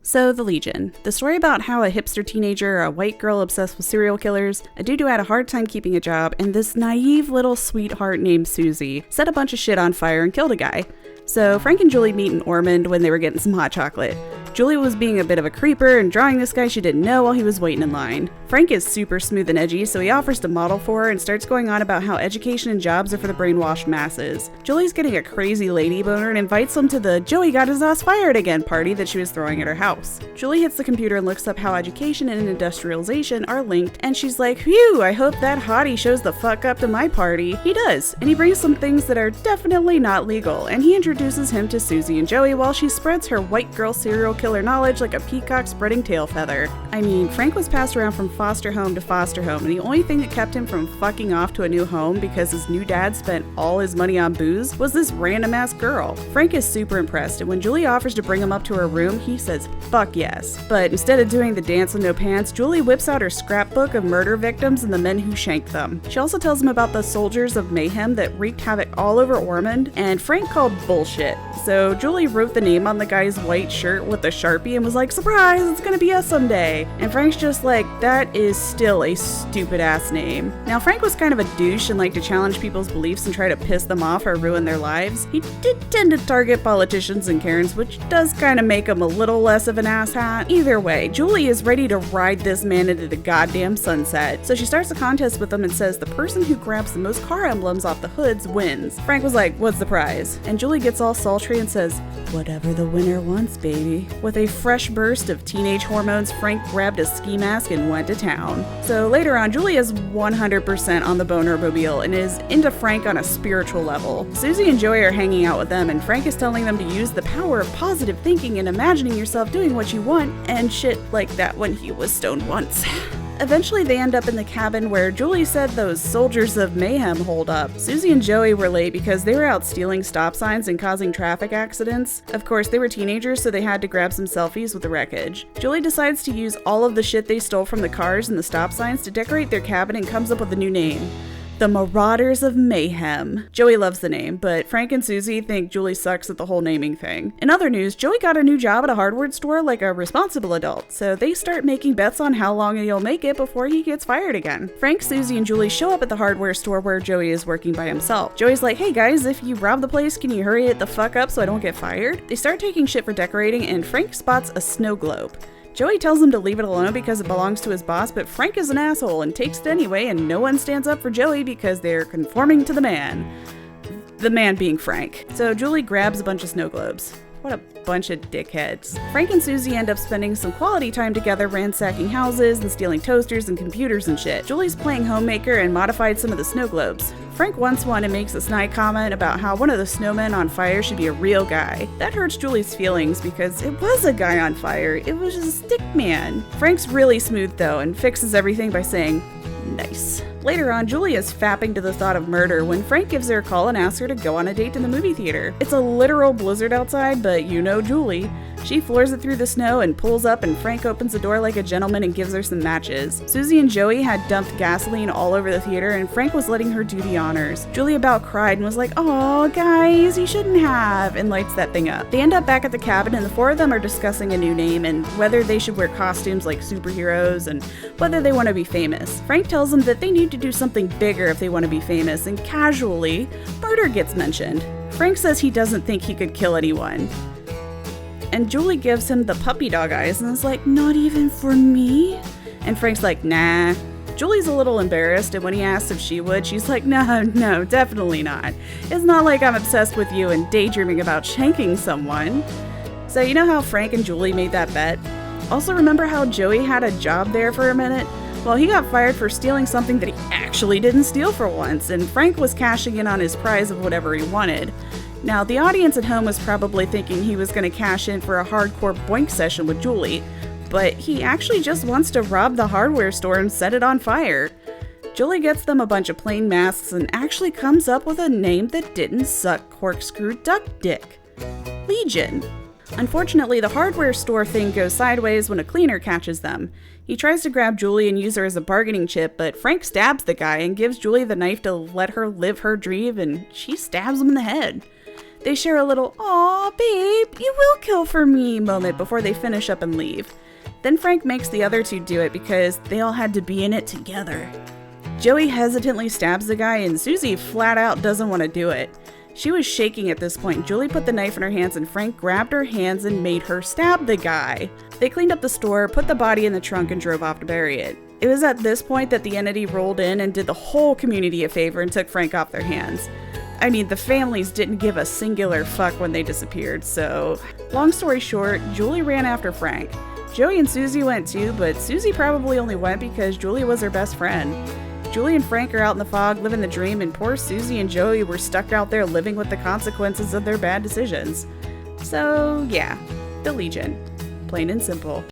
So, The Legion. The story about how a hipster teenager, a white girl obsessed with serial killers, a dude who had a hard time keeping a job, and this naive little sweetheart named Susie set a bunch of shit on fire and killed a guy. So, Frank and Julie meet in Ormond when they were getting some hot chocolate. Julie was being a bit of a creeper and drawing this guy she didn't know while he was waiting in line. Frank is super smooth and edgy, so he offers to model for her and starts going on about how education and jobs are for the brainwashed masses. Julie's getting a crazy lady boner and invites him to the Joey got his ass fired again party that she was throwing at her house. Julie hits the computer and looks up how education and industrialization are linked, and she's like, phew, I hope that hottie shows the fuck up to my party. He does, and he brings some things that are definitely not legal, and he introduces him to Susie and Joey while she spreads her white girl serial killer knowledge like a peacock spreading tail feather. I mean, Frank was passed around from foster home to foster home, and the only thing that kept him from fucking off to a new home because his new dad spent all his money on booze was this random ass girl. Frank is super impressed, and when Julie offers to bring him up to her room, he says fuck yes. But instead of doing the dance with no pants, Julie whips out her scrapbook of murder victims and the men who shanked them. She also tells him about the soldiers of mayhem that wreaked havoc all over Ormond, and Frank called bullshit. So Julie wrote the name on the guy's white shirt with a Sharpie and was like, surprise, it's gonna be us someday. And Frank's just like, that is still a stupid ass name. Now Frank was kind of a douche and liked to challenge people's beliefs and try to piss them off or ruin their lives. He did tend to target politicians and Karens, which does kind of make him a little less of an asshat. Either way, Julie is ready to ride this man into the goddamn sunset. So she starts a contest with him and says the person who grabs the most car emblems off the hoods wins. Frank was like, what's the prize? And Julie gets all sultry and says, whatever the winner wants, baby. With a fresh burst of teenage hormones, Frank grabbed a ski mask and went to town. So later on, Julie is 100% on the boner-mobile and is into Frank on a spiritual level. Susie and Joey are hanging out with them, and Frank is telling them to use the power of positive thinking and imagining yourself doing what you want and shit like that when he was stoned once. Eventually they end up in the cabin where Julie said those soldiers of mayhem hold up. Susie and Joey were late because they were out stealing stop signs and causing traffic accidents. Of course, they were teenagers, so they had to grab some selfies with the wreckage. Julie decides to use all of the shit they stole from the cars and the stop signs to decorate their cabin and comes up with a new name. The Marauders of Mayhem. Joey loves the name, but Frank and Susie think Julie sucks at the whole naming thing. In other news, Joey got a new job at a hardware store like a responsible adult, so they start making bets on how long he'll make it before he gets fired again. Frank, Susie, and Julie show up at the hardware store where Joey is working by himself. Joey's like, hey guys, if you rob the place, can you hurry it the fuck up so I don't get fired? They start taking shit for decorating, and Frank spots a snow globe. Joey tells him to leave it alone because it belongs to his boss, but Frank is an asshole and takes it anyway, and no one stands up for Joey because they're conforming to the man. The man being Frank. So Julie grabs a bunch of snow globes. What a bunch of dickheads. Frank and Susie end up spending some quality time together ransacking houses and stealing toasters and computers and shit. Julie's playing homemaker and modified some of the snow globes. Frank wants one and makes a snide comment about how one of the snowmen on fire should be a real guy. That hurts Julie's feelings because it was a guy on fire. It was just a stick man. Frank's really smooth though and fixes everything by saying, nice. Later on, Julie is fapping to the thought of murder when Frank gives her a call and asks her to go on a date in the movie theater. It's a literal blizzard outside, but you know Julie. She floors it through the snow and pulls up, and Frank opens the door like a gentleman and gives her some matches. Susie and Joey had dumped gasoline all over the theater, and Frank was letting her do the honors. Julie about cried and was like, "Aw, guys, you shouldn't have," and lights that thing up. They end up back at the cabin, and the four of them are discussing a new name and whether they should wear costumes like superheroes and whether they want to be famous. Frank tells them that they need to do something bigger if they want to be famous, and casually, murder gets mentioned. Frank says he doesn't think he could kill anyone. And Julie gives him the puppy dog eyes and is like, not even for me? And Frank's like, nah. Julie's a little embarrassed, and when he asks if she would, she's like, no, definitely not. It's not like I'm obsessed with you and daydreaming about shanking someone. So you know how Frank and Julie made that bet? Also remember how Joey had a job there for a minute? Well, he got fired for stealing something that he actually didn't steal for once, and Frank was cashing in on his prize of whatever he wanted. Now, the audience at home was probably thinking he was going to cash in for a hardcore boink session with Julie, but he actually just wants to rob the hardware store and set it on fire. Julie gets them a bunch of plain masks and actually comes up with a name that didn't suck corkscrew duck dick. Legion. Unfortunately, the hardware store thing goes sideways when a cleaner catches them. He tries to grab Julie and use her as a bargaining chip, but Frank stabs the guy and gives Julie the knife to let her live her dream, and she stabs him in the head. They share a little, "Aw, babe, you will kill for me" moment before they finish up and leave. Then Frank makes the other two do it because they all had to be in it together. Joey hesitantly stabs the guy and Susie flat out doesn't want to do it. She was shaking at this point. Julie put the knife in her hands and Frank grabbed her hands and made her stab the guy. They cleaned up the store, put the body in the trunk, and drove off to bury it. It was at this point that the entity rolled in and did the whole community a favor and took Frank off their hands. I mean, the families didn't give a singular fuck when they disappeared, so long story short, Julie ran after Frank. Joey and Susie went too, but Susie probably only went because Julie was her best friend. Julie and Frank are out in the fog living the dream, and poor Susie and Joey were stuck out there living with the consequences of their bad decisions. So yeah, the Legion. Plain and simple.